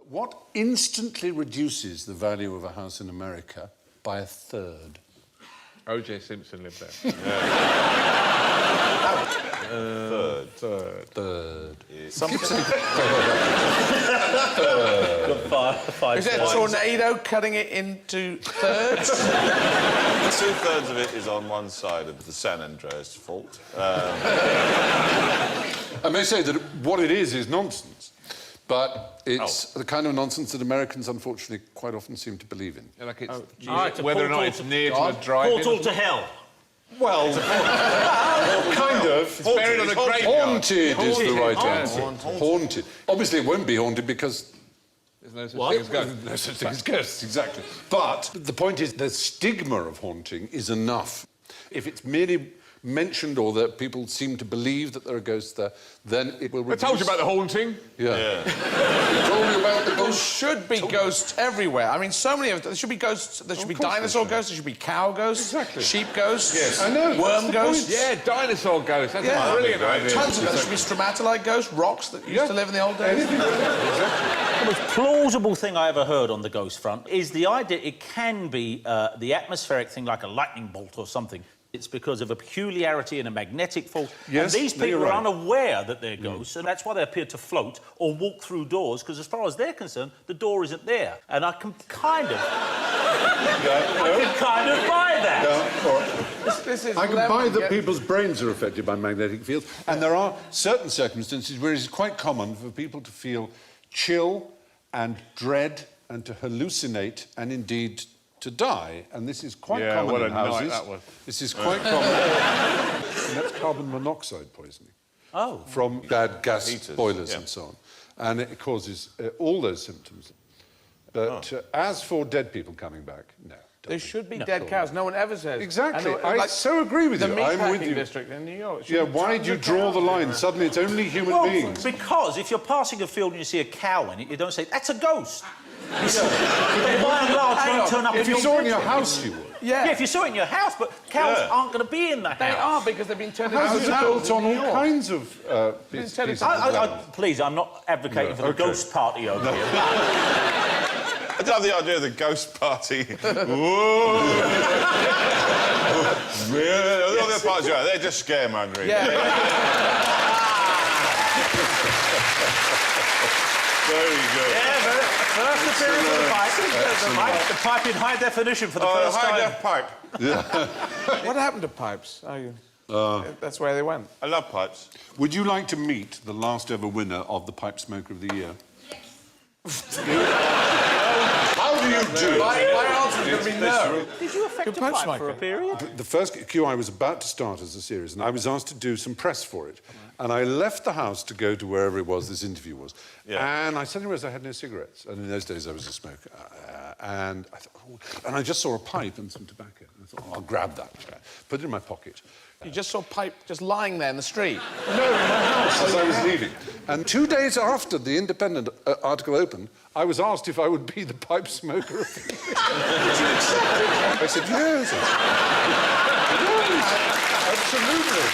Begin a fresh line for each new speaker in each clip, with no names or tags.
What instantly reduces the value of a house in America by a third?
O.J. Simpson lived there.
Third.
Something.
Is it a tornado cutting it into thirds?
2/3 of it is on one side of the San Andreas fault.
I may say that what it is nonsense, but it's the kind of nonsense that Americans, unfortunately, quite often seem to believe in.
Yeah, like it's
whether or not
it's near to a drive-in.
Portal to hell.
Well, kind of.
It's buried on a graveyard.
Haunted is the right answer. Haunted. Obviously, it won't be haunted because
there's no such thing as ghosts.
no such thing as ghosts, exactly. But the point is, the stigma of haunting is enough. If it's merely mentioned or that people seem to believe that there are ghosts there, then it will reduce...
I told you about the haunting.
Yeah. I told you about the
There
ghosts.
should be ghosts everywhere. I mean, so many of them. There should be ghosts. There should be dinosaur ghosts. There should be cow ghosts.
Exactly.
Sheep ghosts.
Yes. I know.
Worm ghosts.
Yeah, dinosaur ghosts. That's a brilliant idea.
Tons of them. There should be stromatolite ghosts, rocks that used to live in the old days.
The most plausible thing I ever heard on the ghost front is the idea it can be the atmospheric thing, like a lightning bolt or something. It's because of a peculiarity in a magnetic force.
Yes,
and these people
right.
are unaware that they're ghosts, and that's why they appear to float or walk through doors, because as far as they're concerned, the door isn't there. And I can kind of... I can kind of buy that.
This is
I can buy that people's brains are affected by magnetic fields, and there are certain circumstances where it is quite common for people to feel chill and dread and to hallucinate and indeed to die, and this is quite common in houses.
That was.
This is quite common. And that's carbon monoxide poisoning.
Oh.
From bad gas
Heaters,
boilers and so on. And it causes all those symptoms. But as for dead people coming back, no.
There should be dead cows. No one ever says.
Exactly.
I know,
I so agree with you. I'm with you.
District in New York.
Yeah, why do you draw the line? Suddenly it's only human beings.
Because if you're passing a field and you see a cow in it, you don't say, that's a ghost. They by and large won't turn up.
If you saw it in your house, you would.
Yeah, if you saw it in your house, but cows aren't going to be in the house.
They are, because they've been turned into
Houses are built on all kinds of pieces of land.
Please, I'm not advocating for the ghost party over here.
I love the idea of the ghost party. Whoa! All the parts, they're just scaremongering.
Yeah.
Very good.
Yeah, first appearance of the pipe. The pipe in high definition for the first time.
High-def pipe.
What happened to pipes? That's where they went.
I love pipes.
Would you like to meet the last ever winner of the Pipe Smoker of the Year? Yes. How do you do it?
My answer is going to be no.
Did you affect a pipe for a period?
The first QI was about to start as a series, and I was asked to do some press for it. And I left the house to go to wherever it was this interview was. Yeah. And I suddenly realised I had no cigarettes. And in those days, I was a smoker. And I thought, and I just saw a pipe and some tobacco. And I thought, I'll grab that. Put it in my pocket.
You just saw pipe just lying there in the street?
No, in my house as I was leaving. And 2 days after the Independent article opened, I was asked if I would be the pipe smoker of the year. Would you accept it? I said, yes. Absolutely.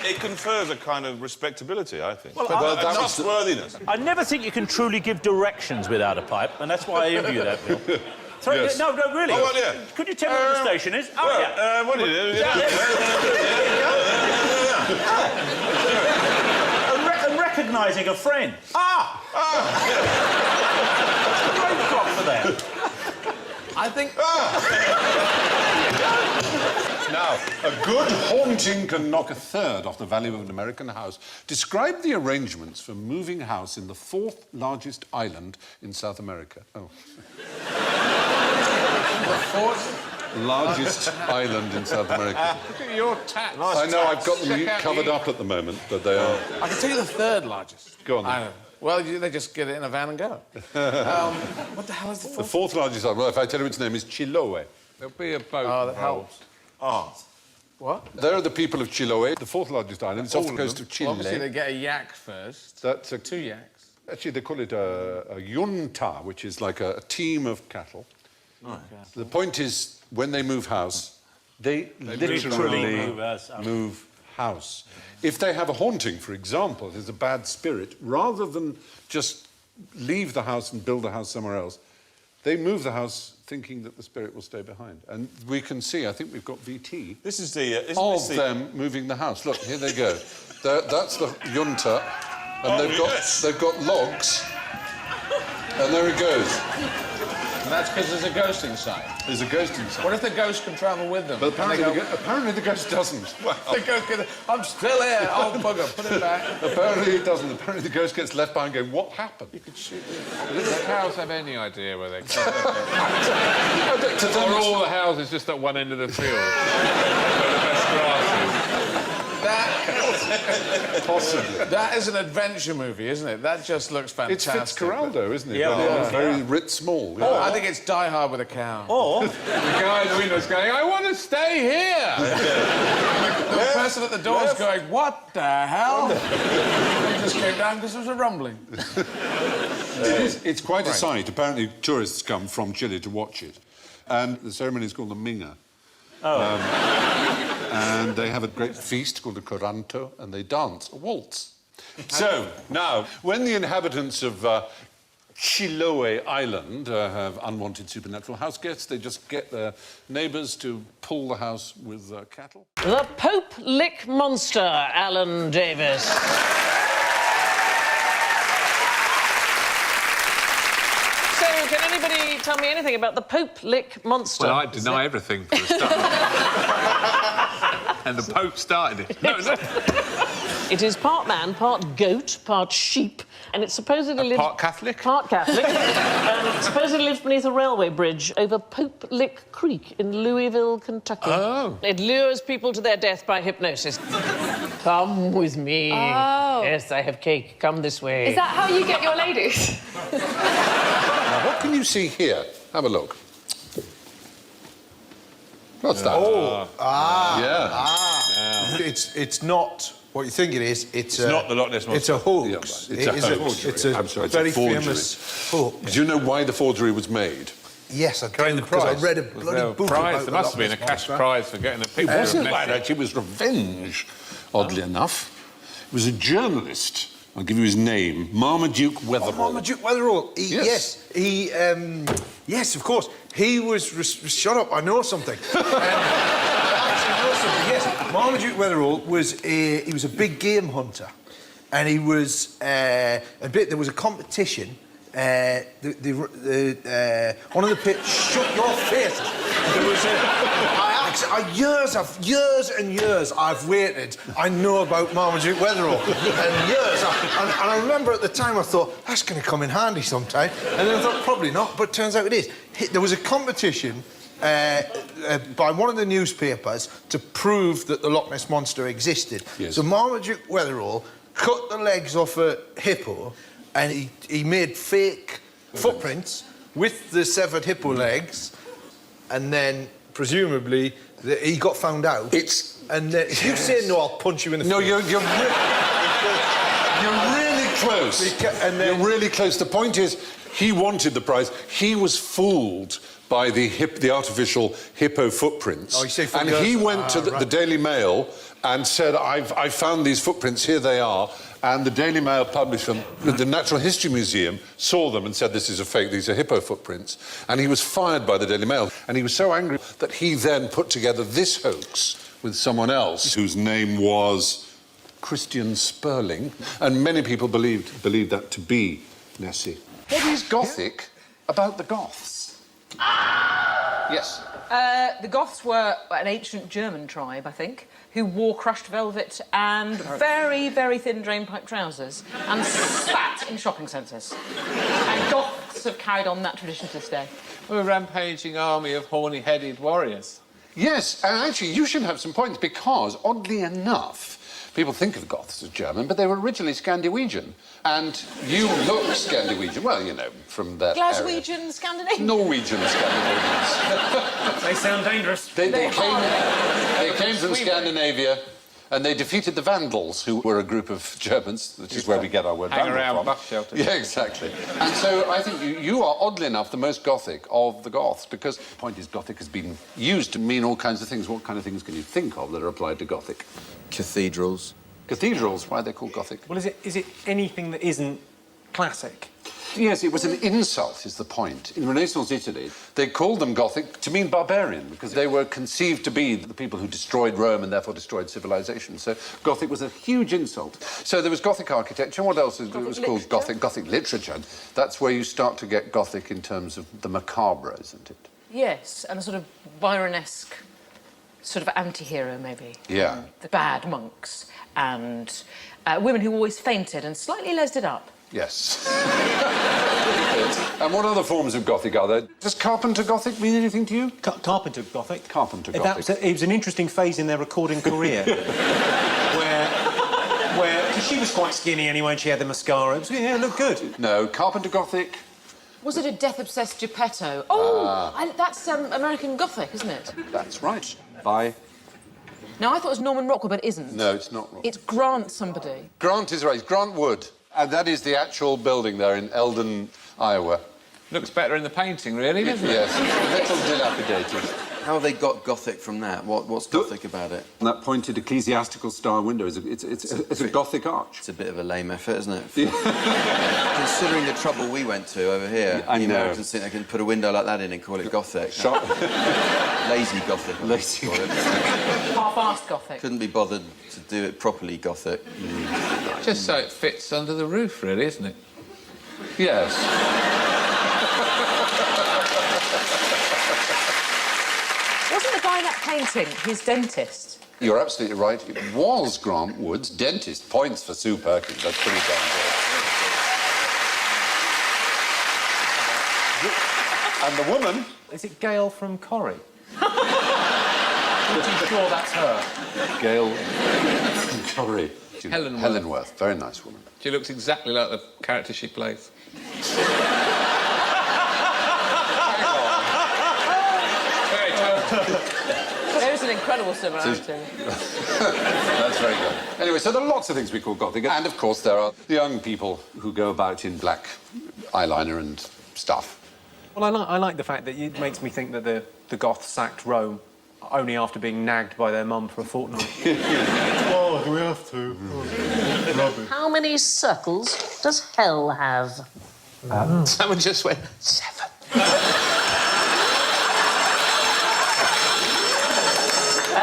It confers a kind of respectability, I think.
Well,
trustworthiness.
I never think you can truly give directions without a pipe, and that's why I envy you that, Bill.
Yes.
No, really.
Oh, well, yeah.
Could you tell me what the station is?
What do you do?
And recognising a friend. Great prop for that.
I think...
Now, a good haunting can knock a third off the value of an American house. Describe the arrangements for moving a house in the 4th largest island in South America. Oh.
The 4th
largest island in South America.
Look at your tats.
I know, I've got them covered up at the moment, but they are...
I can tell you the 3rd largest.
Go on, then.
Well, they just get it in a van and go. What the hell is the 4th?
The 4th largest island, well, if I tell you its name, is Chiloe.
There'll be a boat.
Oh, that helps. What?
They're the people of Chiloe, the 4th largest island. It's off the coast of Chile.
Well, obviously, they get a yak first.
That's
2 yaks.
Actually, they call it a yunta, which is like a team of cattle.
Okay.
The point is, when they move house, they literally move house. If they have a haunting, for example, there's a bad spirit, rather than just leave the house and build a house somewhere else, they move the house thinking that the spirit will stay behind. And we can see, I think we've got VT,
This is the...
them moving the house. Look, here they go. That's the junta, and they've got logs, and there it goes.
And that's because there's a ghost inside.
There's a ghost inside.
What if the ghost can travel with them?
But
And they
apparently the ghost doesn't. Well,
the ghost can, I'm still here. Oh, bugger, put it back.
apparently it doesn't. Apparently the ghost gets left behind going, what happened?
Does the cows have any idea where they're going?
To them,
Or all the houses just at one end of the field? Where the best grass
possibly.
That is an adventure movie, isn't it? That just looks
It's
fantastic.
Fitzcarraldo, isn't it?
Yeah.
But very Rit Small.
Oh, I think it's Die Hard with a cow.
Or...
is. The guy in the window's going, I want to stay here!
The person at the door's going, what the hell? He just came down because there was a rumbling.
It's quite a sight. Apparently tourists come from Chile to watch it. And the ceremony is called the Minga. And they have a great feast called the Coranto, and they dance a waltz. So, now, when the inhabitants of Chiloe Island have unwanted supernatural house guests, they just get their neighbours to pull the house with cattle.
The Pope Lick Monster, Alan Davies. So, can anybody tell me anything about the Pope Lick Monster?
Well, I deny everything for a start. And the Pope started it. No, no.
It is part man, part goat, part sheep, and it supposedly lives...
Part Catholic?
Part Catholic. Supposedly lives beneath a railway bridge over Pope Lick Creek in Louisville, Kentucky.
Oh.
It lures people to their death by hypnosis. Come with me.
Oh.
Yes, I have cake. Come this way.
Is that how you get your ladies?
Now, what can you see here? Have a look. What's that?
Oh,
Yeah.
It's not what you think it is. It's
not the Loch Ness Monster.
It's a hoax.
Yeah, it's a hoax.
It's a
I'm sorry, it's a
very
forgery.
famous hoax.
Do you know why the forgery was made?
Yes, I
Carrying
do,
the
because I
prize.
read a
Was
bloody
there a
book
prize?
about
There
the
must have been a
Loch Ness
cash
Monster.
prize for getting a picture
It wasn't
of
that,
Nessie.
actually. It was revenge, oddly enough. It was a journalist. I'll give you his name. Marmaduke Weatherall.
Marmaduke Weatherall.
Yes.
Yes, of course. He was... Shut up, I know something. Yes, Marmaduke Weatherall was he was a big game hunter, and he was there was a competition. One of the pit. Shut your face. There was years and years I've waited. I know about Marmaduke Weatherall, and years. And I remember at the time I thought that's going to come in handy sometime, and then I thought probably not, but it turns out it is. There was a competition. By one of the newspapers to prove that the Loch Ness Monster existed.
Yes.
So Marmaduke Weatherall cut the legs off a hippo and he made fake footprints with the severed hippo legs, and then presumably he got found out. And then, if you say no, I'll punch you in the face.
No, you're really close. You're really close. The point is, he wanted the prize. He was fooled by the artificial hippo footprints.
Oh, you say
and he went to the Daily Mail and said, I found these footprints, here they are. And the Daily Mail published them. The Natural History Museum saw them and said, this is a fake, these are hippo footprints. And he was fired by the Daily Mail. And he was so angry that he then put together this hoax with someone else whose name was Christian Sperling. And many people believed that to be Nessie. What is Gothic about the Goths? Yes.
The Goths were an ancient German tribe, I think, who wore crushed velvet and very, very thin drainpipe trousers and spat in shopping centres. And Goths have carried on that tradition to this day.
We're a rampaging army of horny-headed warriors.
Yes, and actually, you should have some points because, oddly enough, people think of Goths as German, but they were originally Scandinavian. And you look Scandinavian, well, you know, from that
Glaswegian, Scandinavian?
Norwegian Scandinavians.
They sound dangerous.
They came from Scandinavia, And they defeated the Vandals, who were a group of Germans, which is where we get our word
Hang
Vandal
around
from.
bus shelters.
Yeah, exactly. And so I think you are, oddly enough, the most Gothic of the Goths, because the point is Gothic has been used to mean all kinds of things. What kind of things can you think of that are applied to Gothic?
Cathedrals.
Cathedrals, why are they called Gothic?
Well, is it anything that isn't classic?
Yes, it was an insult, is the point. In Renaissance Italy, they called them Gothic to mean barbarian, because they were conceived to be the people who destroyed Rome and therefore destroyed civilization. So Gothic was a huge insult. So there was Gothic architecture. What else was called Gothic? Gothic literature. That's where you start to get Gothic in terms of the macabre, isn't it?
Yes, and a sort of Byron-esque sort of anti-hero, maybe.
Yeah.
The bad monks and women who always fainted and slightly lesed it up.
Yes. And what other forms of Gothic are there? Does Carpenter Gothic mean anything to you?
Carpenter Gothic.
Carpenter Gothic.
It was an interesting phase in their recording career, where cause she was quite skinny anyway, and she had the mascara. It looked good.
No, Carpenter Gothic.
Was it a death-obsessed Geppetto? Oh, that's American Gothic, isn't it?
That's right. By...
No, I thought it was Norman Rockwell, but it isn't.
No, it's not Rockwell.
It's Grant somebody.
Grant is right. It's Grant Wood. And that is the actual building there in Eldon, Iowa.
Looks better in the painting, really, doesn't it?
Yes, a little dilapidated.
How they got Gothic from that? What's Gothic about it?
That pointed ecclesiastical star window is it's a Gothic arch.
It's a bit of a lame effort, isn't it? Considering the trouble we went to over here,
I know.
Americans think they can put a window like that in and call it Gothic. Lazy Gothic.
Lazy Gothic.
Half-assed Gothic.
Couldn't be bothered to do it properly Gothic.
Just so it fits under the roof, really, isn't it?
Yes.
Wasn't the guy in that painting his dentist?
You're absolutely right. It was Grant Wood's dentist. Points for Sue Perkins. That's pretty damn good. And the woman...
Is it Gail from Corrie? Pretty sure that's her.
Gail Corrie.
Helen
Worth. Very nice woman.
She looks exactly like the character she plays. Very talented.
There's an incredible similarity.
That's very good. Anyway, so there are lots of things we call Gothic. And, of course, there are the young people who go about in black eyeliner and stuff.
Well, I like the fact that it makes me think that the Goths sacked Rome only after being nagged by their mum for a fortnight.
Oh, do we have to? Rubbish.
How many circles does hell have?
Someone just went 7.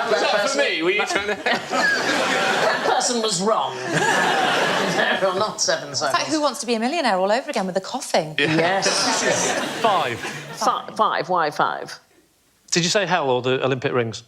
Was that for me? Were you trying to...
That person was wrong. There are not 7 circles.
It's like Who Wants to Be a Millionaire all over again with the coughing.
Yes.
5.
5. Why 5?
Did you say hell or the Olympic rings?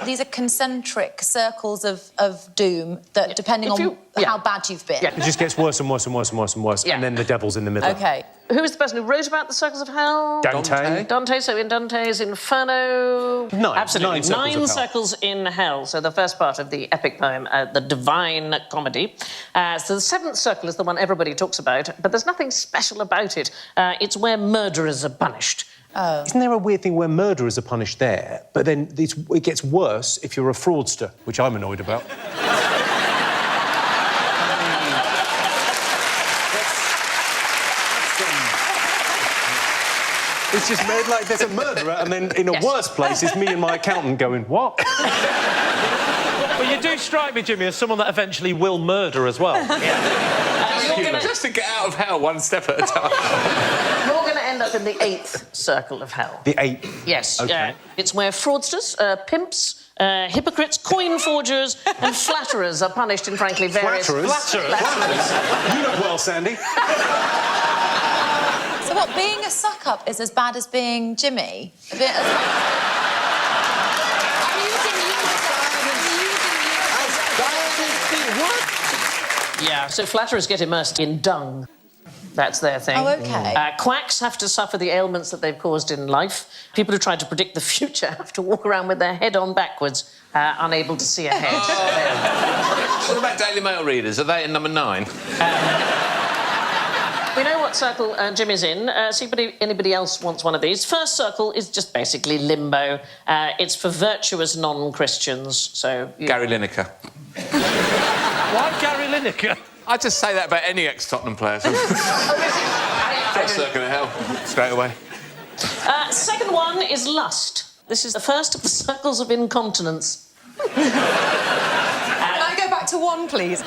These are concentric circles of doom that, depending on how bad you've been.
It just gets worse and worse and worse and worse and worse, and then the devil's in the middle.
OK.
Who was the person who wrote about the circles of hell?
Dante.
Dante, so in Dante's Inferno...
9.
Absolutely.
9
circles in hell. So the first part of the epic poem, the Divine Comedy. So the 7th circle is the one everybody talks about, but there's nothing special about it. It's where murderers are punished.
Oh.
Isn't there a weird thing where murderers are punished there, but then it gets worse if you're a fraudster, which I'm annoyed about? It's just made like there's a murderer, and then in a worse place, it's me and my accountant going, what? But you do strike me, Jimmy, as someone that eventually will murder as well.
Just to get out of hell one step at a time.
You're going to end up in the 8th circle of hell.
The 8th?
Yes.
OK.
It's where fraudsters, pimps, hypocrites, coin forgers and flatterers are punished in, frankly, various...
Flatterers? You know well, Sandy.
So what, being a suck-up is as bad as being Jimmy? A bit as...
Yeah, so flatterers get immersed in dung. That's their thing.
Oh, OK.
Quacks have to suffer the ailments that they've caused in life. People who try to predict the future have to walk around with their head on backwards, unable to see ahead.
What about Daily Mail readers? Are they in number 9?
We know what circle Jimmy's in. See if anybody else wants one of these. First circle is just basically limbo. It's for virtuous non-Christians, so...
Gary Lineker.
Why Gary Lineker?
I'd just say that about any ex-Tottenham player. First circle of hell, straight away.
Second one is lust. This is the first of the circles of incontinence.
Can I go back to one, please?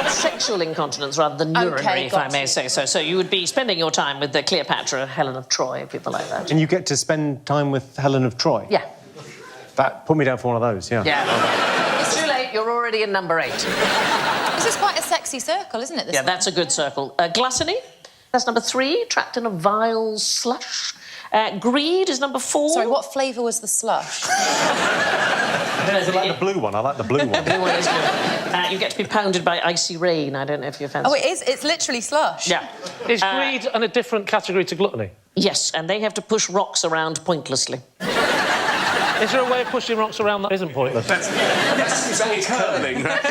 Sexual incontinence rather than urinary, if I may say so. So you would be spending your time with the Cleopatra, Helen of Troy, people like that.
And you get to spend time with Helen of Troy?
Yeah.
That put me down for one of those, yeah.
Yeah. It's too late, you're already in number 8.
This is quite a sexy circle, isn't it? This
Yeah,
one?
that's a good circle. Gluttony, that's number 3, trapped in a vile slush. Greed is number 4.
Sorry, what flavour was the slush?
I like the blue one. I like the blue one.
The blue one is good. You get to be pounded by icy rain. I don't know if you fancy.
Oh, it is? It's literally slush?
Yeah.
Is greed a different category to gluttony?
Yes, and they have to push rocks around pointlessly.
Is there a way of pushing rocks around that isn't pointless?
That's curling, right?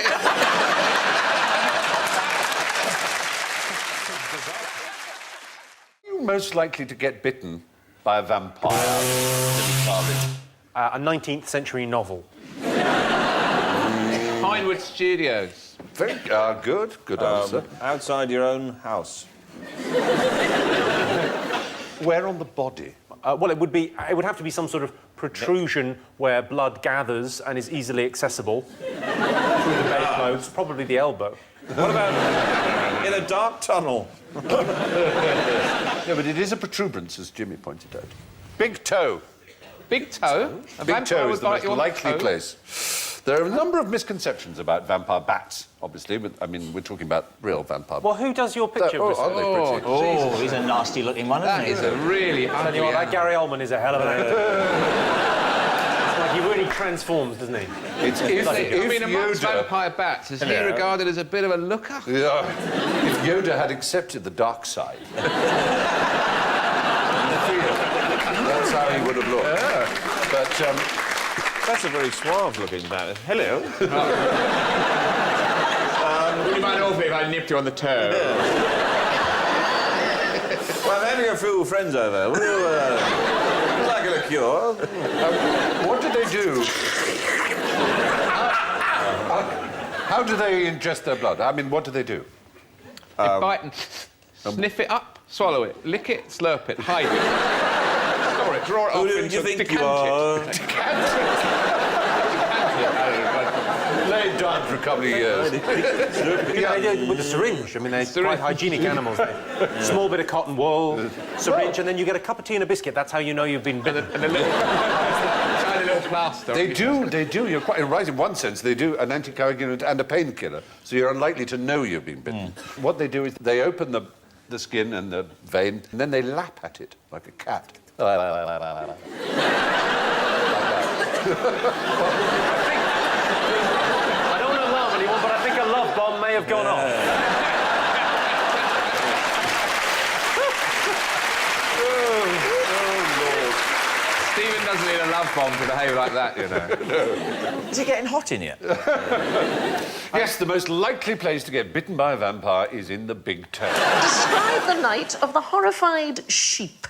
Are you most likely to get bitten by a vampire?
A 19th century novel.
Pinewood Studios.
Very good answer.
Outside your own house.
Where on the body?
Well, it would have to be some sort of protrusion where blood gathers and is easily accessible through the bedclothes, probably the elbow.
What about in a dark tunnel?
No, but it is a protuberance, as Jimmy pointed out. Big toe.
Big toe? A
Big
vampire
toe
would
is the
bite
most
you on the
likely
toe?
place. There are a number of misconceptions about vampire bats, obviously, but, I mean, we're talking about real vampire bats.
Well, who does your picture?
Aren't they pretty?
Oh, he's a nasty-looking one, isn't
That
he?
is a really
Tell
ugly
you what, that
animal.
Gary Oldman is a hell of an actor. It's like he really transforms, doesn't he?
It's if
amongst
Yoda...
vampire bats, is he regarded as a bit of a looker?
Yeah. If Yoda had accepted the dark side... that's how he would have looked. Yeah. But,
That's a very suave-looking bat. Hello.
Would you mind awfully if I nipped you on the toe?
Well, I'm having a few friends over. Would you like a liqueur?
what do they do? How do they ingest their blood? I mean, what do they do?
They bite and sniff it up, swallow it, lick it, slurp it, hide it. Store it, draw it
Who
off
do
into
you think
decant
you are?
it. Decant it.
Laid down for a couple of years.
Yeah, with the syringe. I mean, they're quite hygienic animals. Small bit of cotton wool, syringe, and then you get a cup of tea and a biscuit. That's how you know you've been bitten.
And a little tiny little plaster.
They do. You're quite right in one sense. They do an anticoagulant and a painkiller, so you're unlikely to know you've been bitten. What they do is they open the skin and the vein, and then they lap at it like a cat.
I don't want to alarm anyone, but I think a love bomb may have gone off.
Stephen doesn't need a love bomb to behave like that, you know.
Is it getting hot in here?
Yes, the most likely place to get bitten by a vampire is in the big toe.
Describe the night of the horrified sheep.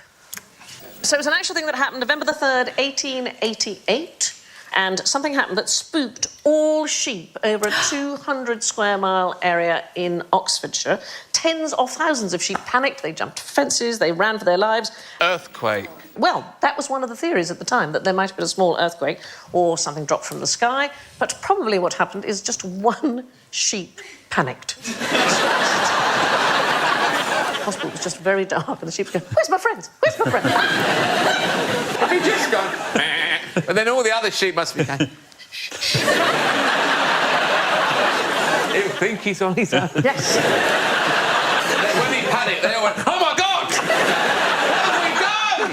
So it was an actual thing that happened November the 3rd, 1888, and something happened that spooked all sheep over a 200 square mile area in Oxfordshire. Tens of thousands of sheep panicked, they jumped fences, they ran for their lives.
Earthquake.
Well, that was one of the theories at the time, that there might have been a small earthquake or something dropped from the sky, but probably what happened is just one sheep panicked. The hospital was just very dark, and the sheep were going, "Where's my friends? Where's my friends?"
Have you just gone... And then all the other sheep must be going... He'll think he's on his own.
Yes.
When he panicked, they all went, "Oh, my God! What have we done?"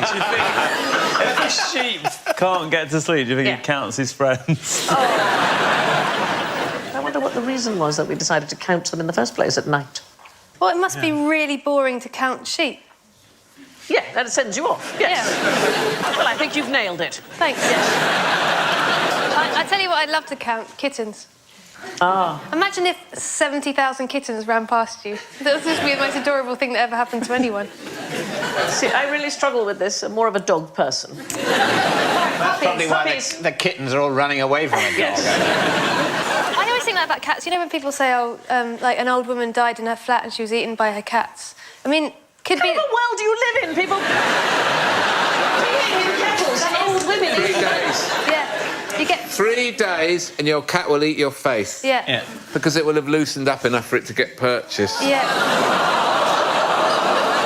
If the sheep can't get to sleep, do you think he counts his friends?
I wonder what the reason was that we decided to count them in the first place at night.
Well, it must be really boring to count sheep.
Yeah, that sends you off. Yes. Well, I think you've nailed it.
Thanks. I tell you what, I'd love to count kittens. Imagine if 70,000 kittens ran past you. That would just be the most adorable thing that ever happened to anyone.
See, I really struggle with this. I'm more of a dog person.
That's probably why the kittens are all running away from it.
Yes.
I always think that about cats. You know when people say, oh, like an old woman died in her flat and she was eaten by her cats? I mean, could be...
What world do you live in, people? Old women.
3 days.
Yeah. You get...
3 days and your cat will eat your face.
Yeah.
Because it will have loosened up enough for it to get purchased.
Yeah.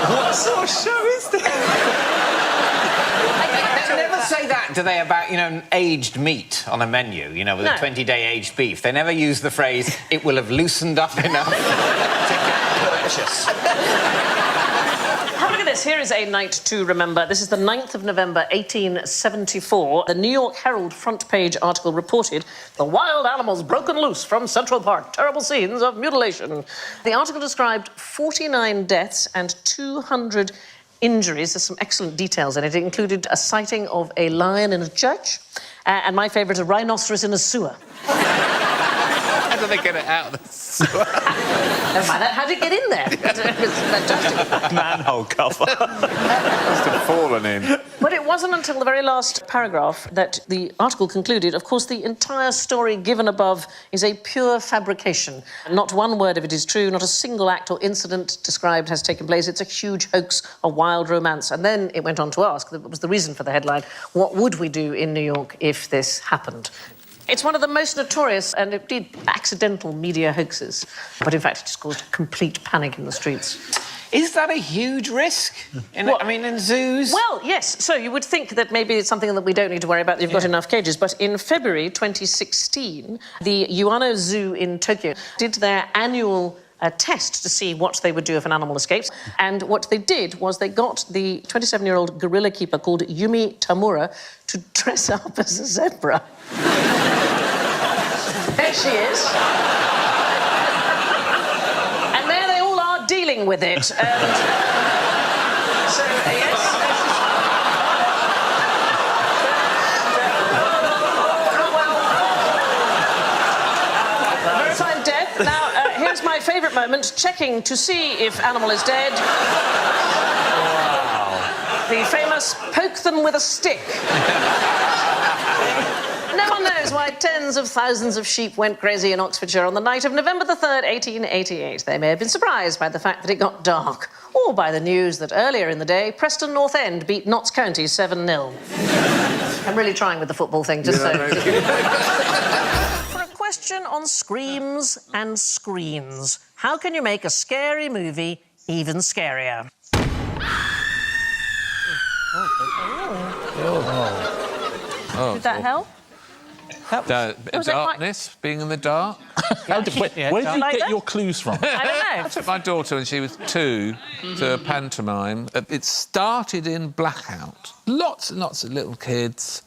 What sort of show is this? They never say that, do they, about, you know, aged meat on a menu, you know, with a 20-day aged beef. They never use the phrase, it will have loosened up enough to get purchased.
Have a look at this. Here is a night to remember. This is the 9th of November, 1874. The New York Herald front page article reported the wild animals broken loose from Central Park. Terrible scenes of mutilation. The article described 49 deaths and 200 injuries. There's some excellent details in it. It included a sighting of a lion in a church and my favourite, a rhinoceros in a sewer.
How do they get it out of the sewer?
Never mind that. How did it get in there? It was fantastic.
Manhole cover.
Must have fallen in.
But it wasn't until the very last paragraph that the article concluded, of course, the entire story given above is a pure fabrication. Not one word of it is true, not a single act or incident described has taken place. It's a huge hoax, a wild romance. And then it went on to ask, that was the reason for the headline, what would we do in New York if this happened? It's one of the most notorious and indeed accidental media hoaxes. But in fact, it just caused complete panic in the streets.
Is that a huge risk? I mean, in zoos?
Well, yes. So you would think that maybe it's something that we don't need to worry about, you've got enough cages. But in February 2016, the Ueno Zoo in Tokyo did their annual test to see what they would do if an animal escapes. And what they did was they got the 27-year-old gorilla keeper called Yumi Tamura to dress up as a zebra. There she is. And there they all are dealing with it. And so, yes. Verified death. Now, here's my favourite moment, checking to see if animal is dead. Wow. The famous poke them with a stick. No one knows why tens of thousands of sheep went crazy in Oxfordshire on the night of November the 3rd, 1888. They may have been surprised by the fact that it got dark, or by the news that earlier in the day, Preston North End beat Notts County 7-0. I'm really trying with the football thing, just so... For a question on screams and screens, how can you make a scary movie even scarier? Did that help?
Darkness, being in the dark.
Where did you get your clues from?
I don't know.
I took my daughter when she was 2 to a pantomime. It started in blackout. Lots and lots of little kids,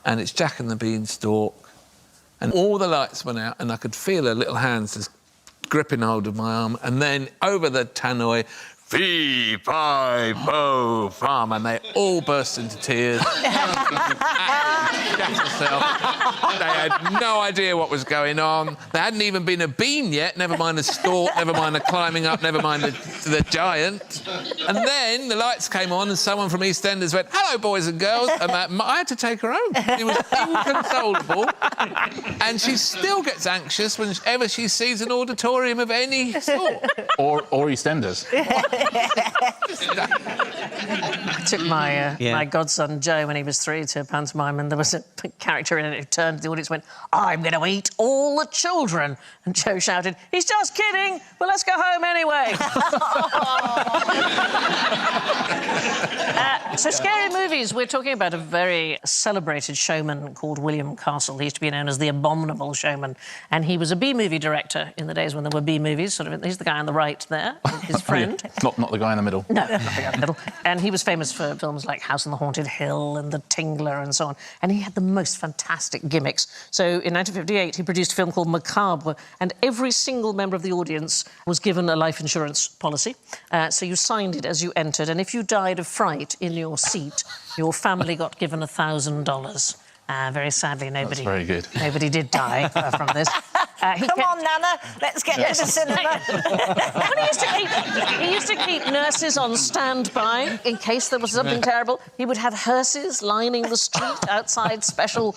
and it's Jack and the Beanstalk, and all the lights went out, and I could feel her little hands just gripping hold of my arm, and then over the tannoy, fee, fi, bo, fum, and they all burst into tears. They had no idea what was going on. There hadn't even been a bean yet, never mind a stalk, never mind the climbing up, never mind the giant. And then the lights came on and someone from EastEnders went, hello, boys and girls. And I had to take her home. She was inconsolable. And she still gets anxious whenever she sees an auditorium of any sort.
Or EastEnders.
I took my godson Joe when he was 3 to a pantomime, and there was a character in it who turned to the audience and went, I'm going to eat all the children. And Joe shouted, he's just kidding, but let's go home anyway. So scary movies, we're talking about a very celebrated showman called William Castle. He used to be known as the Abominable Showman, and he was a B-movie director in the days when there were B-movies. He's the guy on the right there, his friend.
Not the guy in the middle.
No, not the guy in the middle. And he was famous for films like House on the Haunted Hill and The Tingler and so on. And he had the most fantastic gimmicks. So in 1958, he produced a film called Macabre, and every single member of the audience was given a life insurance policy. So you signed it as you entered, and if you died of fright in your seat, your family got given $1,000. Very sadly, nobody...
That's very good.
Nobody did die from this.
Come on, Nana, let's get to the cinema.
But he used to keep nurses on standby in case there was something terrible. He would have hearses lining the street outside special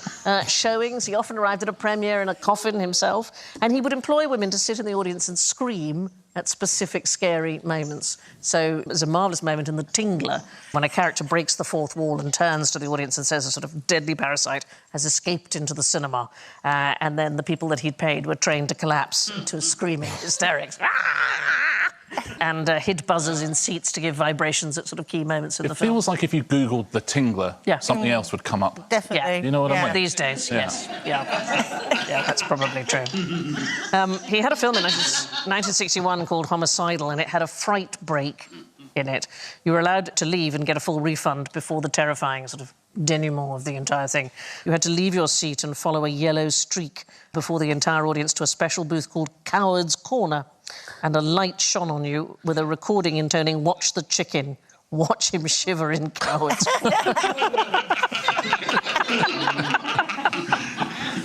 showings. He often arrived at a premiere in a coffin himself, and he would employ women to sit in the audience and scream at specific scary moments. So there's a marvellous moment in The Tingler when a character breaks the fourth wall and turns to the audience and says a sort of deadly parasite has escaped into the cinema, and then the people that he'd paid were trained to collapse into screaming hysterics. And hid buzzers in seats to give vibrations at sort of key moments in the film.
It feels like if you Googled The Tingler, something else would come up.
Definitely.
You know what I mean?
These days, yes. Yeah, that's probably true. He had a film in 1961 called Homicidal, and it had a fright break in it. You were allowed to leave and get a full refund before the terrifying sort of denouement of the entire thing. You had to leave your seat and follow a yellow streak before the entire audience to a special booth called Coward's Corner, and a light shone on you with a recording intoning "Watch the chicken, watch him shiver in Coward's Corner."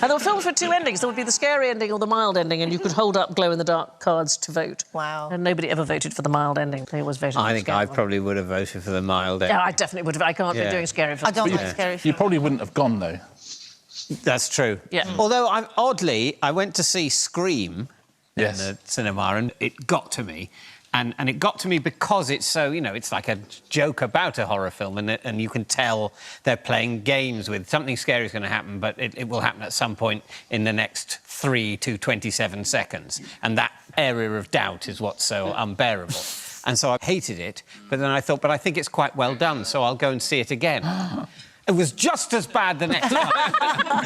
And there were films with two endings. There would be the scary ending or the mild ending, and you could hold up glow-in-the-dark cards to vote.
Wow.
And nobody ever voted for the mild ending. They always voted for
I
the
think
scary
I
one.
probably would have voted for the mild ending.
Yeah, I definitely would have. I can't be doing scary films.
I don't like scary films.
You probably wouldn't have gone, though.
That's true.
Yeah.
Although, oddly, I went to see Scream in the cinema, and it got to me. And it got to me because it's so, you know, it's like a joke about a horror film, and you can tell they're playing games with something scary is going to happen, but it will happen at some point in the next 3 to 27 seconds. And that area of doubt is what's so unbearable. And so I hated it, but then I thought, but I think it's quite well done, so I'll go and see it again. It was just as bad the next time.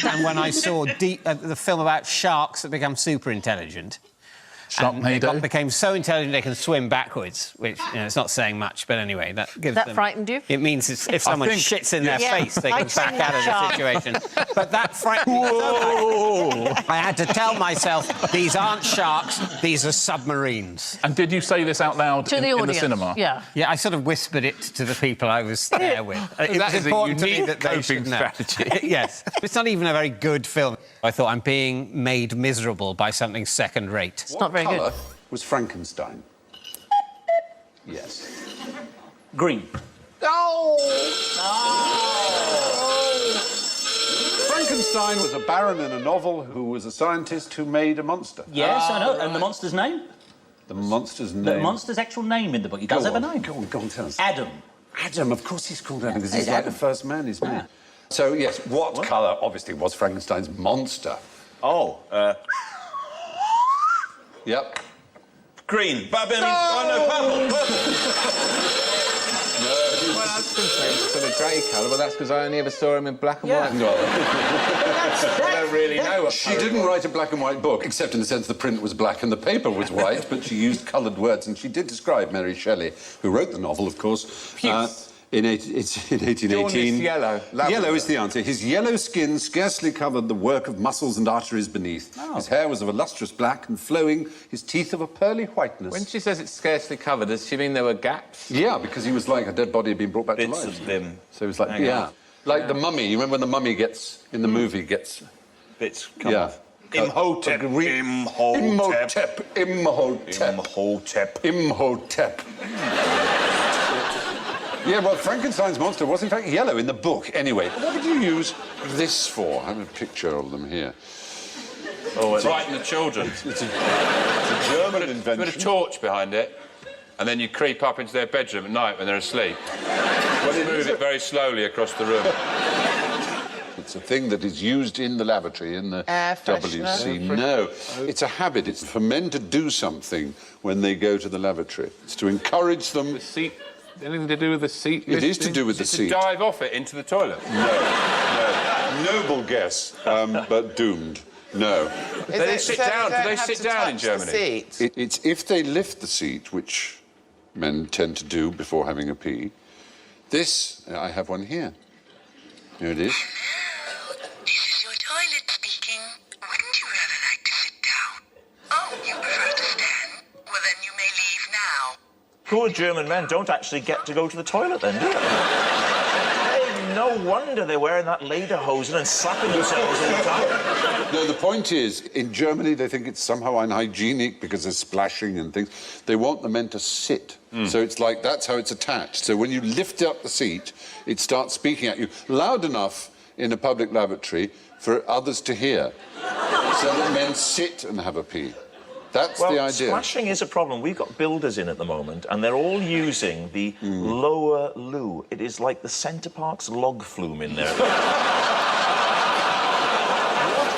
And when I saw the film about sharks that become super intelligent.
Sharknado.
They became so intelligent they can swim backwards, which, you know, it's not saying much, but anyway, that gives them...
That frightened you?
It means if someone shits in their face, they can back out of the situation. But that frightened me so much. I had to tell myself, these aren't sharks, these are submarines.
And did you say this out loud
To the
in the
audience,
cinema?
yeah.
Yeah, I sort of whispered it to the people I was there with. It
That
was
is a
important to me
unique
that they should
coping
know.
strategy.
Yes. It's not even a very good film. I thought I'm being made miserable by something second-rate.
It's not very good.
Was Frankenstein? Yes.
Green.
Frankenstein was a baron in a novel who was a scientist who made a monster.
Yes, I know. And the monster's name?
The monster's name?
The monster's actual name in the book. He does have a name.
Go on, tell us.
Adam.
Adam, of course he's called Adam, because he's like the first man, isn't he? So, yes, what colour, obviously, was Frankenstein's monster?
Oh,
Yep.
green. Purple.
Well, I was going to say it's sort of grey colour, but that's because I only ever saw him in black and white. I don't really know what
She didn't write a black and white book, except in the sense the print was black and the paper was white, but she used coloured words, and she did describe Mary Shelley, who wrote the novel, of course. It's in 1818.
Jaundice yellow.
Yellow is the answer. His yellow skin scarcely covered the work of muscles and arteries beneath.
Oh.
His hair was of a lustrous black and flowing, his teeth of a pearly whiteness.
When she says it's scarcely covered, does she mean there were gaps?
Yeah, because he was like a dead body had been brought back to life.
Bits of them.
So he was like,
Hang on.
like the mummy. You remember when the mummy gets, in the movie, gets...
Bits come off.
Imhotep. Yeah, well, Frankenstein's monster was, in fact, yellow in the book. Anyway, what did you use this for? I have a picture of them here.
Oh, frighten the children.
It's a German invention.
Put a torch behind it, and then you creep up into their bedroom at night when they're asleep. You move it very slowly across the room.
It's a thing that is used in the lavatory, in the WC. No, it's a habit. It's for men to do something when they go to the lavatory. It's to encourage them...
The seat... Anything to do with the seat?
It is to do with the seat.
To dive off it into the toilet?
No. Noble guess, but doomed. No.
Do they sit down? Do they sit down in Germany?
It's if they lift the seat, which men tend to do before having a pee. This, I have one here. Here it is.
This is your toilet speaking. Wouldn't you rather like to sit down? Oh, you prefer to stand? Well, then you may leave now.
Poor German men don't actually get to go to the toilet then, do they? They know
No wonder they're wearing that lederhosen and slapping themselves all the time.
No, the point is, in Germany, they think it's somehow unhygienic because there's splashing and things. They want the men to sit. So it's like, that's how it's attached. So when you lift up the seat, it starts speaking at you loud enough in a public lavatory for others to hear. So that men sit and have a pee. That's the idea.
Splashing is a problem. We've got builders in at the moment, and they're all using the lower loo. It is like the Centre Park's log flume in there.
What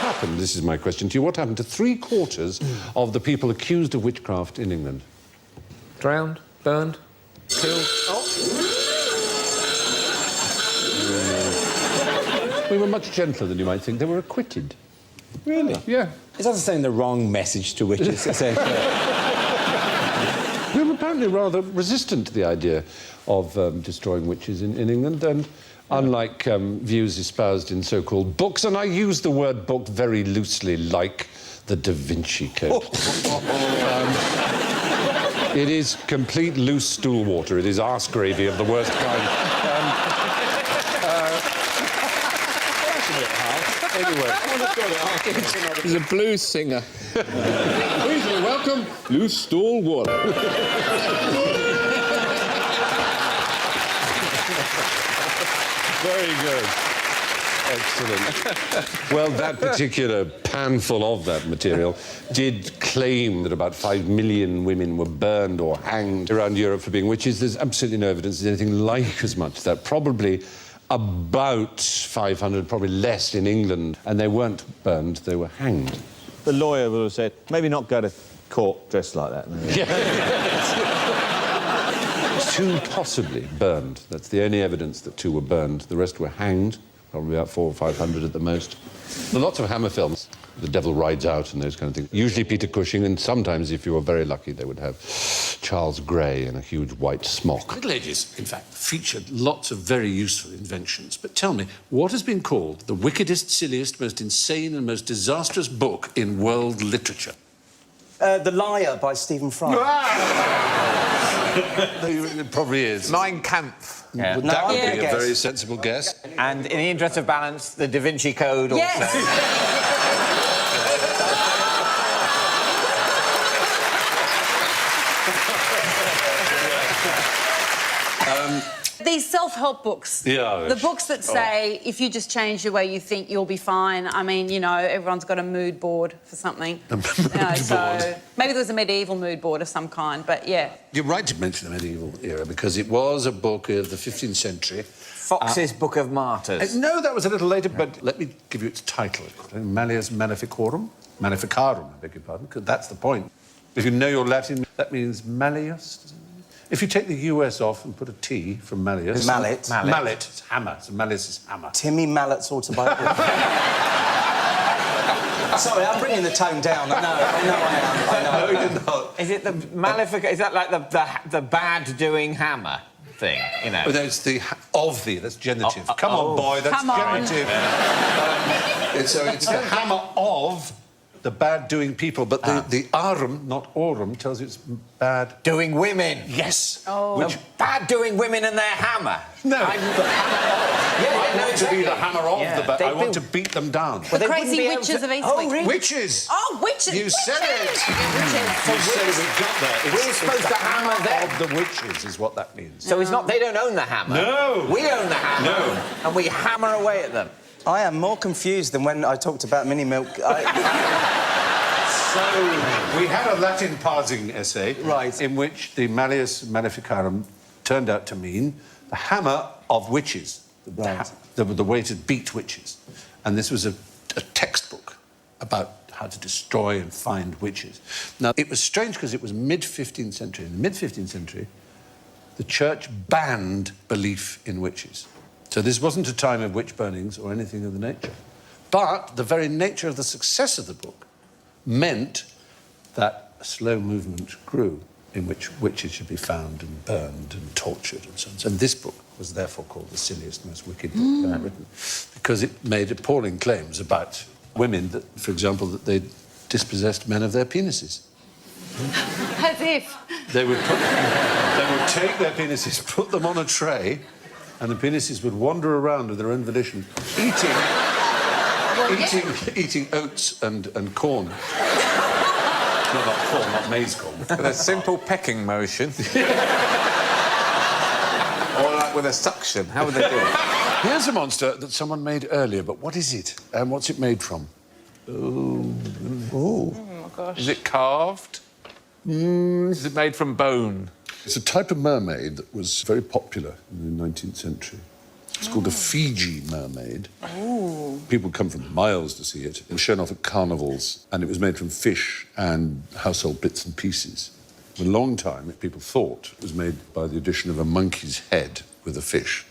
happened, this is my question to you, what happened to 3/4 of the people accused of witchcraft in England?
Drowned, burned, killed.
We were much gentler than you might think. They were acquitted.
Really?
Yeah.
Is that sending the wrong message to witches, essentially?
We were apparently rather resistant to the idea of destroying witches in England, and unlike views espoused in so-called books, and I use the word book very loosely, like the Da Vinci Code. It is complete loose stool water. It is arse gravy of the worst kind. Anyway,
he's a blues singer.
Please welcome Loose Stool Water. Very good. Excellent. Well, that particular panful of that material did claim that about 5 million women were burned or hanged around Europe for being witches. There's absolutely no evidence there's anything like as much as that. Probably about 500, probably less in England. And they weren't burned, they were hanged.
The lawyer would have said, maybe not go to court dressed like that.
Yeah. 2 possibly burned. That's the only evidence that 2 were burned. The rest were hanged, probably about 400 or 500 at the most. There are lots of Hammer films. The Devil Rides Out and those kind of things. Usually Peter Cushing, and sometimes, if you were very lucky, they would have Charles Grey in a huge white smock. Middle Ages, in fact, featured lots of very useful inventions. But tell me, what has been called the wickedest, silliest, most insane and most disastrous book in world literature?
The Liar by Stephen Fry.
It probably is.
Mein Kampf.
Yeah. That would be a very sensible guess.
And in the interest of balance, the Da Vinci Code also.
Yes. These self-help books.
Yeah.
The books that say, if you just change the way you think, you'll be fine. I mean, you know, everyone's got a mood board for something. So maybe there was a medieval mood board of some kind, but yeah.
You're right to mention the medieval era, because it was a book of the 15th century.
Fox's Book of Martyrs.
No, that was a little later, but let me give you its title. Malleus Maleficarum. Maleficarum, I beg your pardon, because that's the point. If you know your Latin, that means malleus. If you take the US off and put a T from malleus...
Mallet.
Mallet. It's hammer. So malleus is hammer.
Timmy Mallet's autobiography. Sorry, I'm bringing the tone down. I know I am.
No, you're not.
Is it the Malefica? Is that like the bad-doing hammer thing, you know?
Oh, no, it's the of the, that's genitive. Come on, boy, that's genitive. So it's the hammer of the bad-doing people, but the arum, not aurum, tells you it's bad-doing
women.
Yes.
Oh. Which bad-doing women and their hammer.
No.
I'm the hammer of.
I want to be the hammer of the bad. I want to beat them down.
The crazy witches of Eastwick.
Oh, really? Witches.
Oh, witches.
You said it. You said it. We got there.
We're supposed to hammer them.
Of the witches is what that means.
So it's not they don't own the hammer.
No.
We own the hammer.
No.
And we hammer away at them.
I am more confused than when I talked about mini milk.
So, we had a Latin parsing essay, right, in which the Malleus Maleficarum turned out to mean the hammer of witches, the way to beat witches. And this was a textbook about how to destroy and find witches. Now, it was strange because it was mid-15th century. In the mid-15th century, the church banned belief in witches. So this wasn't a time of witch burnings or anything of the nature. But the very nature of the success of the book meant that a slow movement grew in which witches should be found and burned and tortured and so on. And this book was therefore called the silliest, most wicked book ever written, because it made appalling claims about women that, for example, that they dispossessed men of their penises.
As if.
They would take their penises, put them on a tray, and the penises would wander around of their own volition, eating oats and corn. Not corn, not maize corn.
With a simple pecking motion. Or like with a suction. How would they do it?
Here's a monster that someone made earlier, but what is it? And what's it made from? Oh
my gosh.
Is it carved? Is it made from bone?
It's a type of mermaid that was very popular in the 19th century. It's called a Fiji mermaid.
Ooh.
People come from miles to see it. It was shown off at carnivals, and it was made from fish and household bits and pieces. For a long time, people thought it was made by the addition of a monkey's head with a fish.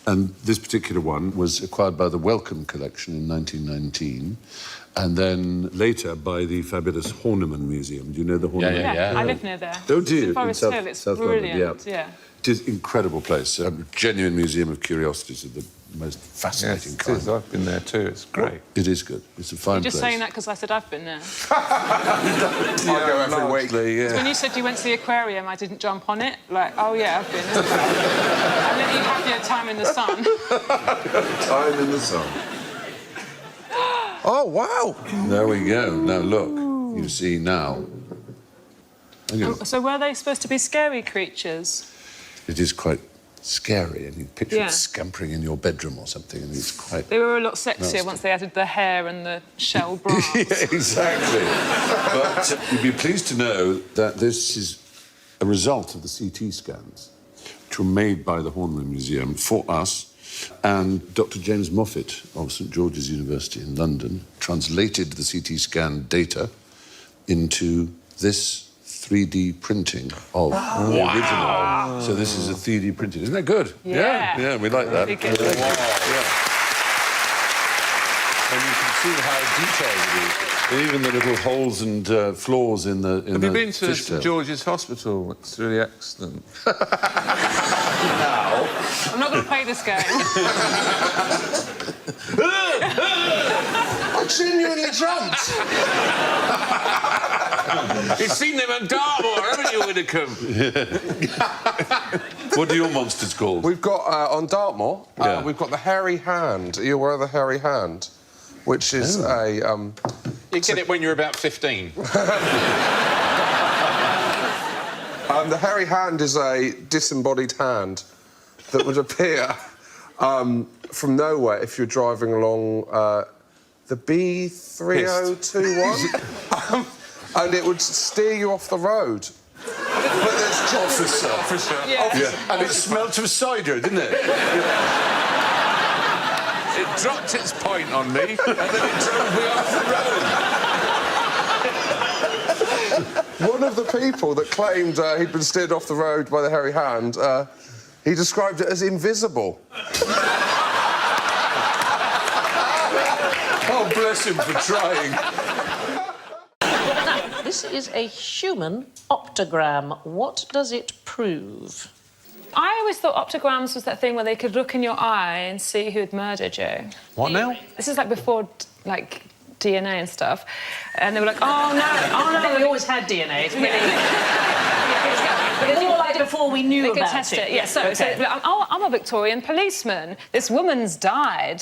And this particular one was acquired by the Wellcome collection in 1919, and then later by the fabulous Horniman Museum. Do you know the Horniman?
Yeah. I live near there.
Don't you?
In Forest Hill, it's brilliant.
London, yeah. It is an incredible place. A genuine museum of curiosities of the most fascinating kind.
It is. I've been there too. It's great.
It is good. It's a fine
You're just
place.
saying that because I said I've been there.
I go every week.
So when you said you went to the aquarium, I didn't jump on it. Like, oh yeah, I've been. And then you have your time in the sun.
Time in the sun.
Oh, wow.
There we go. Now, look. You see now.
So were they supposed to be scary creatures?
It is quite scary, and you picture
Yeah.
it scampering in your bedroom or something, and it's quite...
They were a lot sexier
nasty.
once they added the hair and the shell bra.
Yeah, exactly. But you'd be pleased to know that this is a result of the CT scans, which were made by the Horniman Museum for us, and Dr. James Moffat of St George's University in London translated the CT scan data into this 3D printing of the original. So this is a 3D printing. Isn't that good?
Yeah.
Yeah, we like that.
Really good.
Yeah. And you can see how detailed it is. Even the little holes and flaws in the
Have you been to
fishtail.
St George's Hospital? It's really excellent.
I'm not going to play this game.
I genuinely jumped.
You've seen them at Dartmoor, haven't you, Widdicombe?
What are your monsters called?
We've got, on Dartmoor, we've got the hairy hand. Are you aware of the hairy hand? Which is a...
You get it when you're about 15.
The hairy hand is a disembodied hand that would appear from nowhere if you're driving along the B3021. And it would steer you off the road.
But there's officer.
Yeah.
And it smelt of cider, didn't it?
It dropped its point on me, and then it drove me off the road.
One of the people that claimed he'd been steered off the road by the hairy hand, he described it as invisible.
Oh, bless him for trying.
This is a human optogram. What does it prove?
I always thought optograms was that thing where they could look in your eye and see who had murdered you.
What now?
This is like before, like, DNA and stuff. And they were like, oh, no,
We always had DNA. It's really... But it's more like before we knew
they could
about
test it.
Yeah,
Yeah, so I'm a Victorian policeman. This woman's died.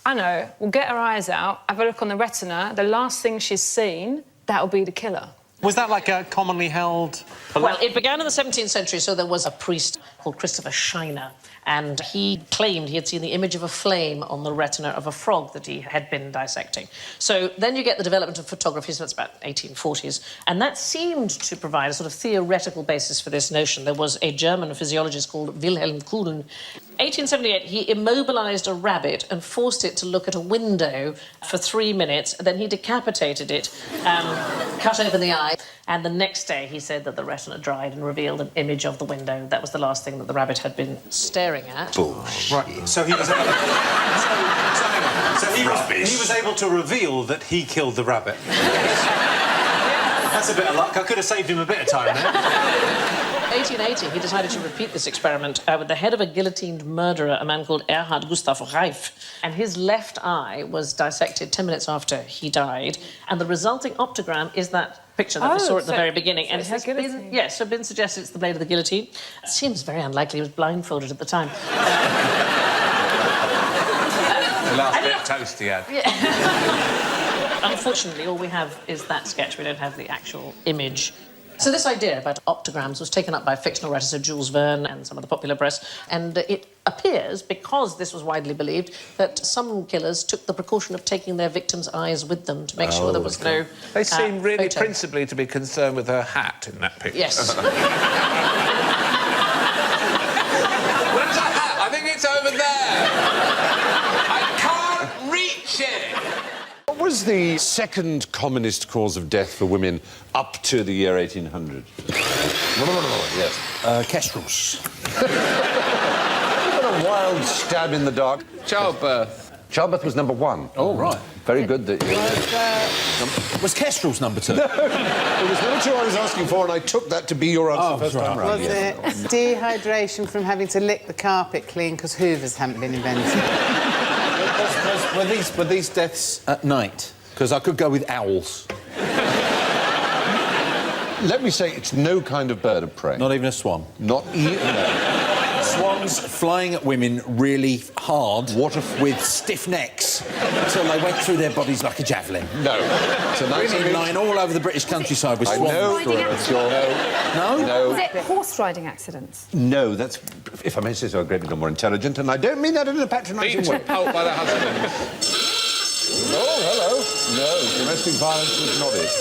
I know. We'll get her eyes out, have a look on the retina. The last thing she's seen, that'll be the killer.
Was that like a commonly held...
Well, it began in the 17th century, so there was a priest called Christopher Shiner, and he claimed he had seen the image of a flame on the retina of a frog that he had been dissecting. So then you get the development of photography, so that's about 1840s, and that seemed to provide a sort of theoretical basis for this notion. There was a German physiologist called Wilhelm Kuhn. 1878, he immobilised a rabbit and forced it to look at a window for 3 minutes, and then he decapitated it, cut open the eye, and the next day he said that the retina dried and revealed an image of the window. That was the last thing that the rabbit had been staring at.
Right, so he was able... he was able to reveal that he killed the rabbit. That's a bit of luck. I could have saved him a bit of time there.
1880, he decided to repeat this experiment with the head of a guillotined murderer, a man called Erhard Gustav Reif, and his left eye was dissected 10 minutes after he died, and the resulting optogram is that picture that we saw at the
so-
very beginning,
so
and
it's
has
the
been,
guillotine.
yes, so been suggested it's the blade of the guillotine. It seems very unlikely he was blindfolded at the time.
The last bit of toast he had.
Unfortunately, all we have is that sketch. We don't have the actual image. So this idea about optograms was taken up by fictional writers, so Jules Verne and some of the popular press, and it appears, because this was widely believed, that some killers took the precaution of taking their victims' eyes with them to make sure there was no
They seem really
photo.
principally to be concerned with her hat in that picture.
Yes.
Where's the hat? I think it's over there. I can't reach it.
What was the second commonest cause of death for women up to the year 1800? Yes.
Kestrels.
What a wild stab in the dark.
Childbirth.
Childbirth was number 1.
Oh, right.
Very good that you...
Was Kestrels number 2?
No, it was number 2 I was asking for, and I took that to be your answer first time round.
Was it dehydration from having to lick the carpet clean because hoovers hadn't been invented?
Were these deaths at night? Because I could go with owls.
Let me say, it's no kind of bird of prey.
Not even a swan?
Not even... No.
Swans flying at women really hard with stiff necks until they went through their bodies like a javelin.
No.
So that's been lying all over the British countryside with swans.
No.
No?
Is it horse riding accidents?
No, that's, if I may say so, a great deal more intelligent, and I don't mean that in a patronising way.
Beaten to pulp by the husband.
Oh, hello. No, domestic violence was not it.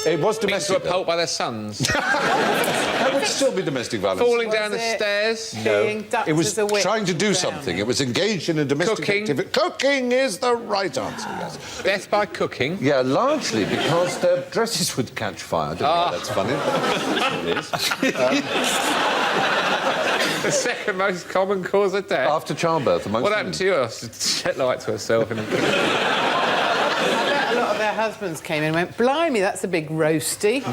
It was domestic.
Beaten to a pulp by their sons.
That would still be domestic violence.
Falling down the stairs.
No,
Being ducked
it was
as a witch
trying to do something. It was engaged in a domestic
Cooking.
activity. Cooking is the right answer, yes.
Death by cooking.
Yeah, largely because their dresses would catch fire. I don't know why that's funny. It is.
The second most common cause of death.
After childbirth, amongst
What happened to yours? She lied to herself in a...
I bet a lot of their husbands came in and went, blimey, that's a big roasty.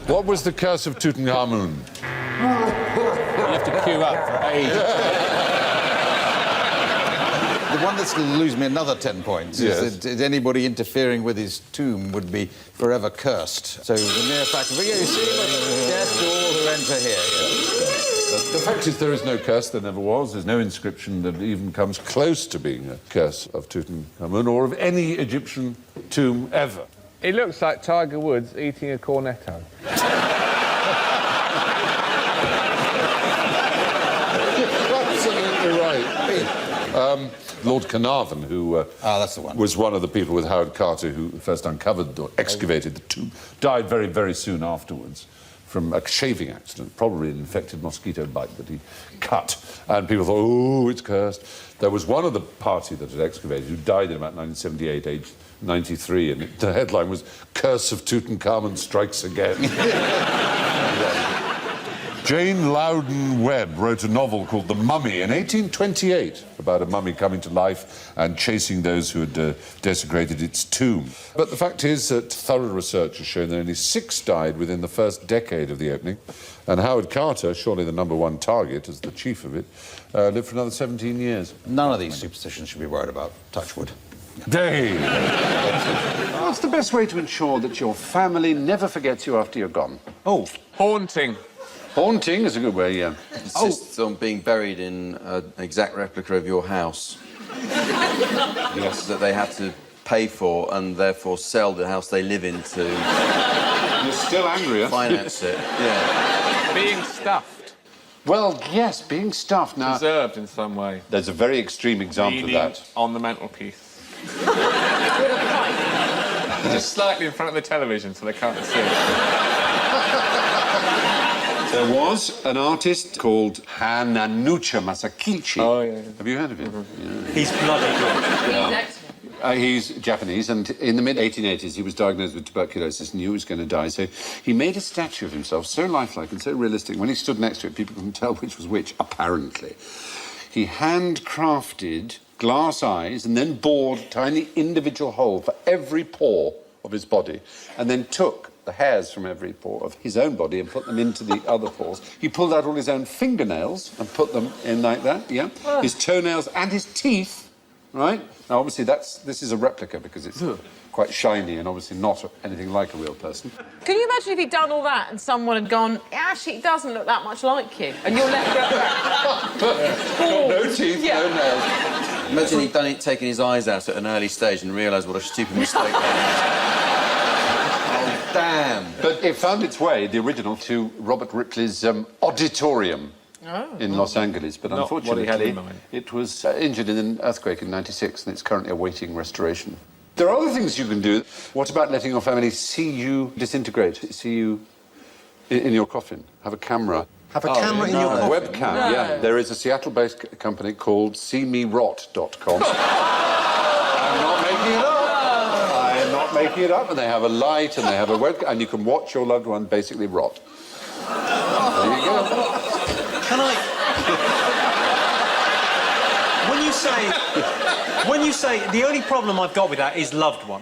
What was the curse of Tutankhamun?
You have to queue up for ages.
The one that's going to lose me another 10 points is that anybody interfering with his tomb would be forever cursed. So the mere fact of, you see, death to all who enter here.
The fact is, there is no curse, there never was. There's no inscription that even comes close to being a curse of Tutankhamun or of any Egyptian tomb ever.
He looks like Tiger Woods eating a cornetto.
Absolutely right. Lord Carnarvon, who
that's the one.
was one of the people with Howard Carter who first uncovered or excavated the tomb, died very, very soon afterwards from a shaving accident, probably an infected mosquito bite that he cut. And people thought, oh, it's cursed. There was one of the party that had excavated who died in about 1978, aged 93, and the headline was Curse of Tutankhamun Strikes Again. Jane Loudon Webb wrote a novel called The Mummy in 1828 about a mummy coming to life and chasing those who had desecrated its tomb. But the fact is that thorough research has shown that only 6 died within the first decade of the opening, and Howard Carter, surely the #1 target as the chief of it, lived for another 17 years.
None of these superstitions should be worried about. Touch wood.
Dave!
What's the best way to ensure that your family never forgets you after you're gone?
Oh, haunting.
Haunting is a good way, yeah.
Insists on being buried in an exact replica of your house. Yes. That they have to pay for and therefore sell the house they live in to...
You're still angry, huh?
Finance it, yeah.
Being stuffed.
Well, yes, being stuffed now...
Preserved in some way.
There's a very extreme example of that.
On the mantelpiece. Just slightly in front of the television so they can't see it.
There was an artist called Hananucha Masakichi.
Oh, yeah.
Have you heard of him?
Mm-hmm.
Yeah.
He's bloody good.
He's Japanese, and in the mid-1880s he was diagnosed with tuberculosis and knew he was going to die, so he made a statue of himself so lifelike and so realistic. When he stood next to it, people couldn't tell which was which, apparently. He handcrafted glass eyes and then bored a tiny individual hole for every pore of his body, and then took the hairs from every pore of his own body and put them into the other pores. He pulled out all his own fingernails and put them in like that, yeah? His toenails and his teeth, right? Now, obviously, this is a replica because it's quite shiny and obviously not anything like a real person.
Can you imagine if he'd done all that and someone had gone, actually, it doesn't look that much like you, and you're left going,
No teeth,
no
nails. Imagine he'd done it, taken his eyes out at an early stage and realised what a stupid mistake that was. Oh, damn.
But it found its way, the original, to Robert Ripley's auditorium. In Los Angeles, but
Not
unfortunately
what he had in mind.
it was injured in an earthquake in '96 and it's currently awaiting restoration. There are other things you can do. What about letting your family see you disintegrate, see you in your coffin? Have a camera.
Have a camera in your coffin?
Webcam, yeah. There is a Seattle-based company called seemerot.com. I'm not making it up. I'm not making it up. And they have a light and they have a webcam, and you can watch your loved one basically rot. There you go.
Can I... When you say... The only problem I've got with that is loved one.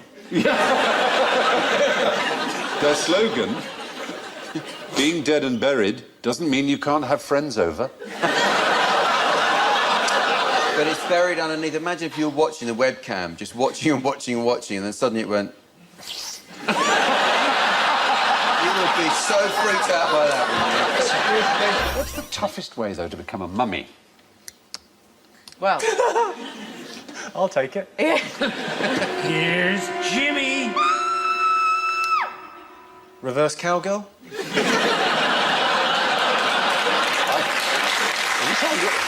Their slogan, being dead and buried, doesn't mean you can't have friends over.
But it's buried underneath. Imagine if you were watching the webcam, just watching and watching and watching, and then suddenly it went... You would be so freaked out by that, wouldn't you?
What's the toughest way, though, to become a mummy?
Well...
I'll take it. Here's Jimmy! Reverse cowgirl?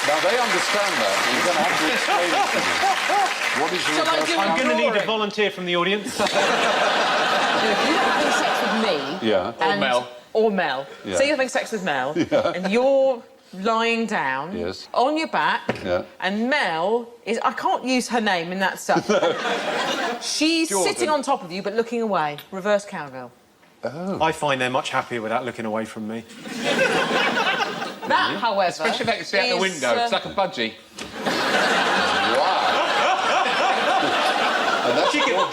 Now, they understand that. You're going to have to explain it to me. What is your reverse
I'm going to need a volunteer from the audience.
If you're having sex with me...
Yeah.
Or Mel.
Yeah.
So you're having sex with Mel,
Yeah.
and you're lying down on your back, and Mel is... I can't use her name in that stuff. She's sitting on top of you, but looking away. Reverse cowgirl.
Oh.
I find they're much happier without looking away from me.
That, however,
especially if they can see out the window. It's like a budgie.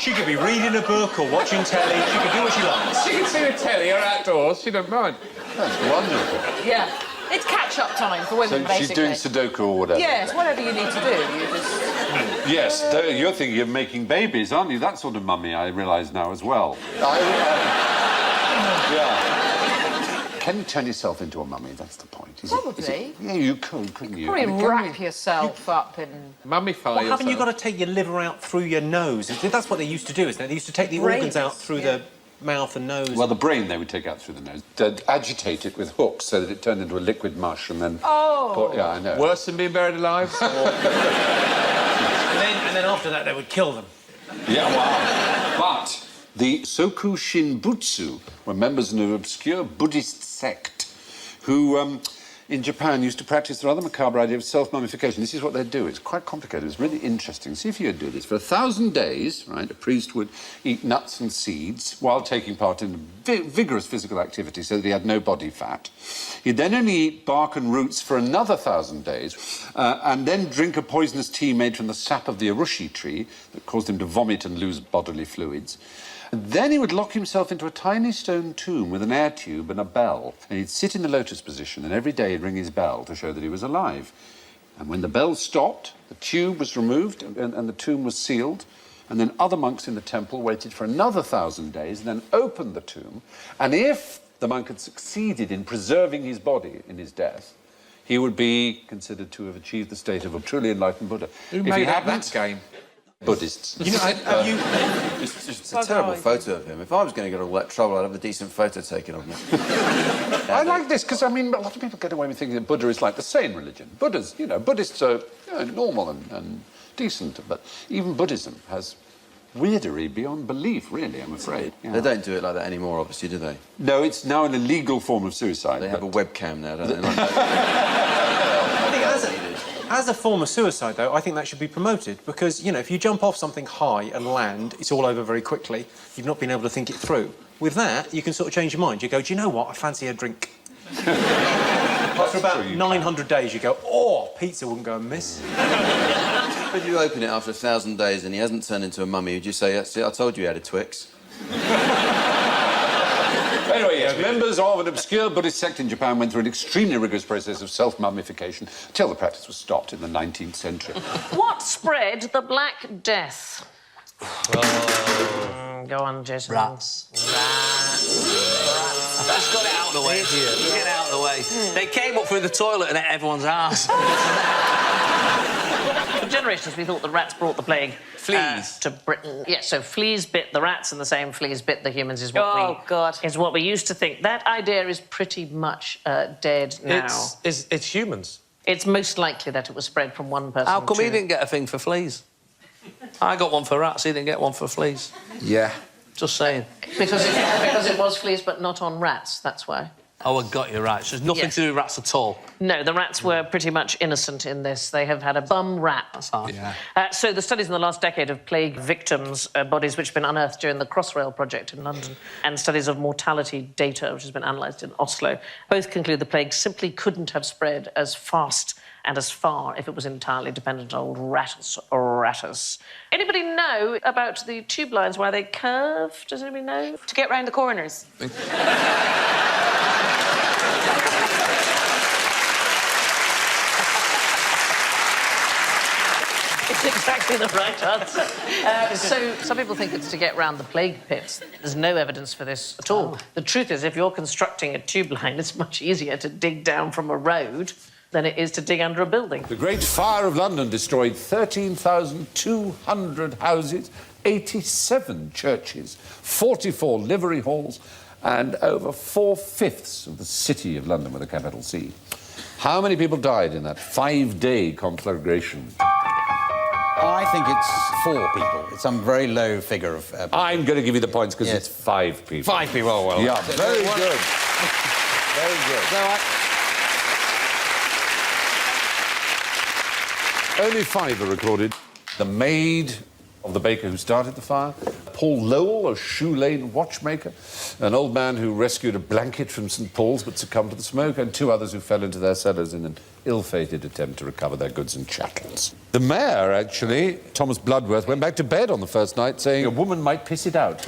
She could be reading a book or watching telly. She could do what she likes.
She can see the telly or outdoors. She don't mind.
That's wonderful.
Yeah. It's catch-up time for women,
So
basically.
she's doing Sudoku or whatever?
Yes, whatever you need to do. You just...
Yes, you're thinking of making babies, aren't you? That sort of mummy, I realise now as well. Yeah. Can you turn yourself into a mummy? That's the point.
Probably.
Yeah, you could, couldn't you?
Probably wrap yourself up in...
Mummify
Well, haven't you got to take your liver out through your nose? That's what they used to do, isn't it? They used to take the organs out through the mouth and nose.
Well, the brain they would take out through the nose. They'd agitate it with hooks so that it turned into a liquid mush and then...
Oh!
Yeah, I know.
Worse than being buried alive?
and then after that, they would kill them.
Yeah, wow. But the Soku Shinbutsu were members of an obscure Buddhist sect who, in Japan, used to practice the rather macabre idea of self-mummification. This is what they'd do. It's quite complicated. It's really interesting. See if you'd do this. For 1,000 days, right, a priest would eat nuts and seeds while taking part in vigorous physical activity so that he had no body fat. He'd then only eat bark and roots for another 1,000 days and then drink a poisonous tea made from the sap of the urushi tree that caused him to vomit and lose bodily fluids. And then he would lock himself into a tiny stone tomb with an air tube and a bell. And he'd sit in the lotus position, and every day he'd ring his bell to show that he was alive. And when the bell stopped, the tube was removed and the tomb was sealed. And then other monks in the temple waited for another 1,000 days and then opened the tomb. And if the monk had succeeded in preserving his body in his death, he would be considered to have achieved the state of a truly enlightened Buddha.
Who made up that game?
Buddhists.
You know, it's a terrible photo of him. If I was going to get all that trouble, I'd have a decent photo taken of me.
I like this because, I mean, a lot of people get away with thinking that Buddha is like the sane religion. Buddhists are normal and decent, but even Buddhism has weirdery beyond belief, really, I'm afraid.
They don't do it like that anymore, obviously, do they?
No, it's now an illegal form of suicide.
They have a webcam now, don't they?
As a form of suicide, though, I think that should be promoted because, you know, if you jump off something high and land, it's all over very quickly. You've not been able to think it through. With that, you can sort of change your mind. You go, do you know what? I fancy a drink. After about 900 days, you go, oh, pizza wouldn't go amiss.
If you open it after 1,000 days and he hasn't turned into a mummy, would you say, that's it, I told you he had a Twix?
Anyway, yes, members of an obscure Buddhist sect in Japan went through an extremely rigorous process of self-mummification until the practice was stopped in the 19th century.
What spread the Black Death? Go on, Jason.
Rats.
Rats.
Just got it out of the way. Get it out of the way. They came up through the toilet and ate everyone's ass.
For generations, we thought that rats brought the plague
Fleas.
to Britain. Yeah, so fleas bit the rats and the same fleas bit the humans is what
God.
is what we used to think. That idea is pretty much dead now.
It's humans.
It's most likely that it was spread from one person
How come
to...
he didn't get a thing for fleas? I got one for rats, he didn't get one for fleas.
Yeah.
Just saying.
Because it was fleas, but not on rats, that's why.
Oh, I got you right. There's nothing to do with rats at all.
No, the rats were pretty much innocent in this. They have had a bum rat.
That's hard. Yeah.
So the studies in the last decade of plague victims' bodies, which have been unearthed during the Crossrail project in London, and studies of mortality data, which has been analysed in Oslo, both conclude the plague simply couldn't have spread as fast and as far if it was entirely dependent on old ratus. Anybody know about the tube lines, why they curve? Does anybody know?
To get round the corners.
It's exactly the right answer. So some people think it's to get round the plague pits. There's no evidence for this at all. The truth is, if you're constructing a tube line, it's much easier to dig down from a road than it is to dig under a building.
The Great Fire of London destroyed 13,200 houses, 87 churches, 44 livery halls, and over 4/5 of the city of London with a capital C. How many people died in that 5-day conflagration?
I think it's 4 people. It's some very low figure of...
I'm going to give you the points because it's 5 people.
5 people, oh, well.
Yeah, very good. Very good.
No,
Only 5 are recorded. The maid of the baker who started the fire, Paul Lowell, a Shoe Lane watchmaker, an old man who rescued a blanket from St Paul's but succumbed to the smoke, and 2 others who fell into their cellars in an ill-fated attempt to recover their goods and chattels. The mayor, actually, Thomas Bloodworth, went back to bed on the first night saying a woman might piss it out.